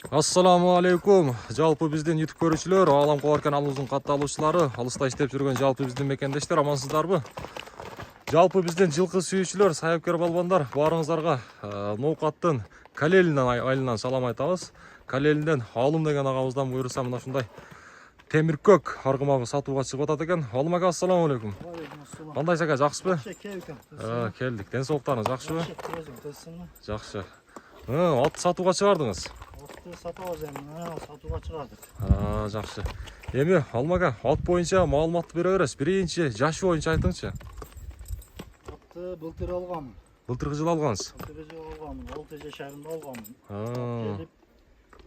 Ассаламу алейкум. Жалпы биздин YouTube көрүүчүлөр, Алам Кулар каналыбыздын катталуучулары, алыста иштеп жүргөн жалпы биздин мекендештер, амансыздарбы? Жалпы биздин жылкы сүйүүчүлөр, саяпкер балбандар, баарыңыздарга Ноокаттын Калелин айылынан салам айтабыз. Калелинден Алым деген агабыздан буйрса мына ушундай темиркөк аргымагы сатууга чыгып атат экен. Алым ага, ассаламу алейкум. Кандайсыз ага, жакшысызбы? Келдик. Ден соолуктарыңыз жакшыбы? Жакшы. Ат сатууга чыгардыңыз. Атты сатабыз эми, сатууга чыгардык. Жакшы. Эми Алмага ат боюнча маалыматты бере бересиз. Биринчи жашы боюнча айтыңызчы. Атты былтыр алганмын. Былтыркы жылы алгансыз. Былтыркы жылы алганмын. 6 жашарында алганмын. Келип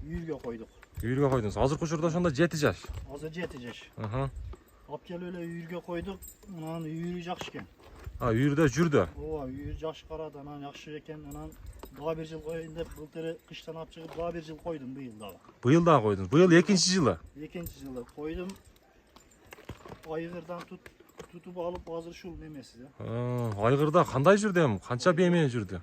үйүргө койдук. Үйүргө койдуңуз. Азыркы учурда ошондо 7 жаш. Азыр 7 жаш. Алып келип эле үйүргө койдук. Анан үйүрү жакшы экен. Үйүрдө жүрдү. Ооба, үйүрү жакшы карады, анан жакшы экен. Анан daha bir yıl koyun деп былтыр кыштан алып чыгып daha bir yıl койдум быйыл дагы. Быйыл дагы койдуңуз. Быйыл экинчи жылы. Экинчи жылы койдум. Айгырдан тутуп алып азыр ушул немеси да. Айгырда кандай жүрдү эми? Канча бие менен жүрдү?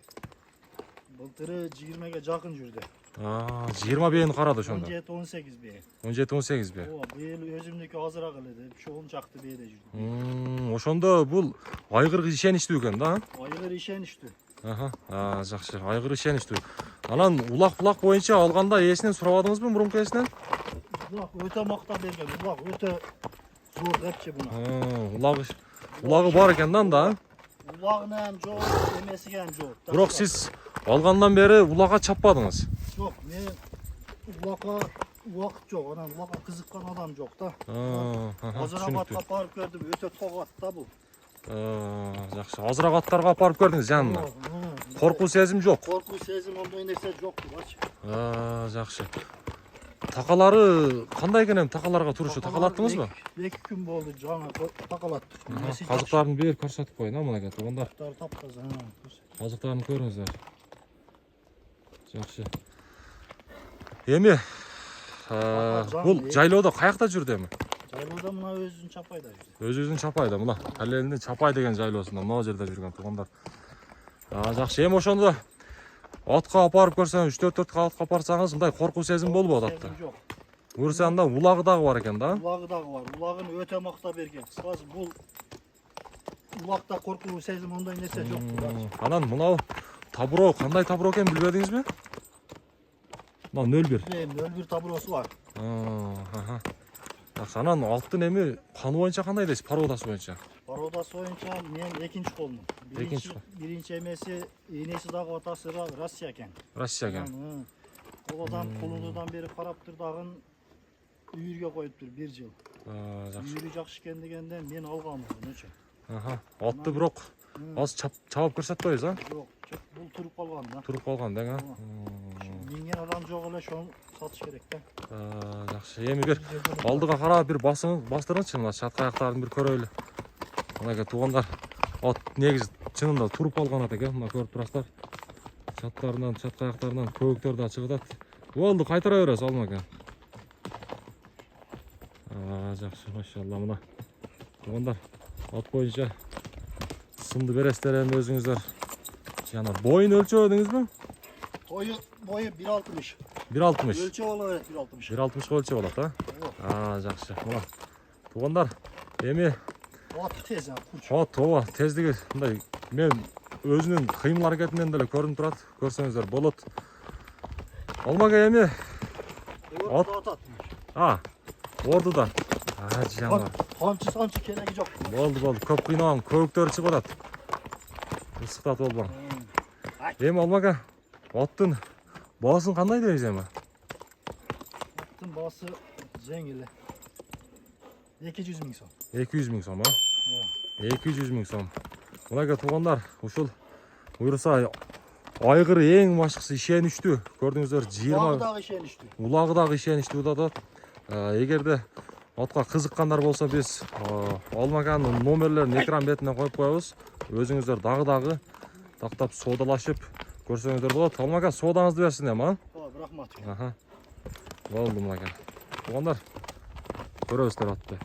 Былтыры 20ге жакын жүрдү. 20 биени карады ошондо. 17-18 бие. 17-18 бие. Ооба, быйыл өзүмдүкү азыраак эле деп, ошол чакты биеде жүрдүм. Ошондо бул айгыр ишеништүү экен да? Айгыр ишеништүү. Жакшы. Айгыр ишеништүү. Анан улак боюнча алганда ээсинен сурабадыңызбы, мурунку ээсинен? Улак өтө мактап берген. Улак өтө зор депчи буна. Улагы бар экен да? Улагынан жок, эмесиге ham жок. Бирок сиз алгандан бери улакка чаппадыңыз. Жок, мен улакка убакыт жок. Анан улакка кызыккан адам жок да. Азырабатка барып көрдүм, өтө ток ат да бул. Жакшы. Азыраак аттарга апарып көрдүңүз жанына. Коркуу сезим жок. Коркуу сезим ондой нерсе жок бачы. Жакшы. Такалары кандай экен эми? Такаларга турушу такалаттыңызбы? 2 күн болду, жаңы такалаттык. Казыктарын бери көрсөтүп коюн, мынага туугандар. Таптаза. Казыктарын көрүңүздөр. Жакшы. Эми бул жайлоодо каякта жүрдү эми? Жайлоодо мына өзүнүн Чапайда жүрдү. Өзүнүн Чапайда, мына Калелиндин Чапай деген жайлоосунда мына жерде жүргөн туугандар. Жакшы. Эми ошондо атка апарып көрсөңүз, 3-4 атка апарсаңыз, мындай коркуу сезим болбойт атта. Жок. Буюрса анда улагы дагы бар экен да? Улагы дагы бар. Улагын өтө мактап берген. Кыскасы бул улакта коркуу сезим ондой нерсе жок. Анан мынау табуро кандай табуро экен билбедиңизби? Мына 01. 01 табуросу бар. Жакшы. Анан аттын эми каны боюнча кандай дейсиз? Породасы боюнча? Породасы боюнча мен экинчи колмун. Биринчи эмеси энеси дагы атасы Россия экен. Россия экен. Ол адам колунудан бери карап тур дагы үйүргө коюптур 1 жыл. Жакшы. Үйүрү жакшы экен дегенден мен алганмын мынча. Атты бирок аз чабып көрсөтпөйбүз, Жок, бул туруп калган да. Туруп калган да. Минген адам жок эле, ошону сатыш керек да. Жакшы. Эми бир алдыга карап бир бастырыңызчы, мына чатка аяктарын бир көрөлү. Мына туугандар, ат негизи чынында туруп калган ат экен, мына көрүп турасыздар. Чаттарынан, чатка аяктарынан көбүктөр да чыгып атат. Болду, кайтара беребиз Алым ака. Жакшы, машалла, мына туугандар, ат боюнча сымды бересиздер эми өзүңүздөр. Жана боюн өлчөбөдүңүзбү? Boyu 1.60. 1.60. Ölçü olarak 1.60. 1.60 өлчө болот, Жакшы. Мына туугандар, эми At tez ha, kuş. ооба, тездиги мындай мен өзүнүн кыймыл аракетинен деле көрүнүп турат. Көрсөңүздөр болот. Алмага эми ат. Ордуда. Жана. Камчы кереги жок. Болду. Көп кыйнаган көбүктөр чыгып атат. Ысыктат болбоң. Эми Алмага аттын баасын кандай дейсиз эми? Аттын баасы жеңил. 200 миң сом. 200 миң сом, 200 миң сом. Мынага туугандар, ушул буюрса айгыр эң башкысы ишеничтүү. Көрдүңүздөр, 20 Улагы дагы ишеничтүү. Улагы дагы ишеничтүү да. Эгерде атка кызыккандар болсо, биз Алмаганын номерлерин экран бетине коюп коебуз. Өзүңүздөр дагы тактап соодалашып көрсөңүздөр болот. Алмага соодаңызды берсин эми, Рахмат. Болду мынага. Туугандар, көрөбүздөр атты.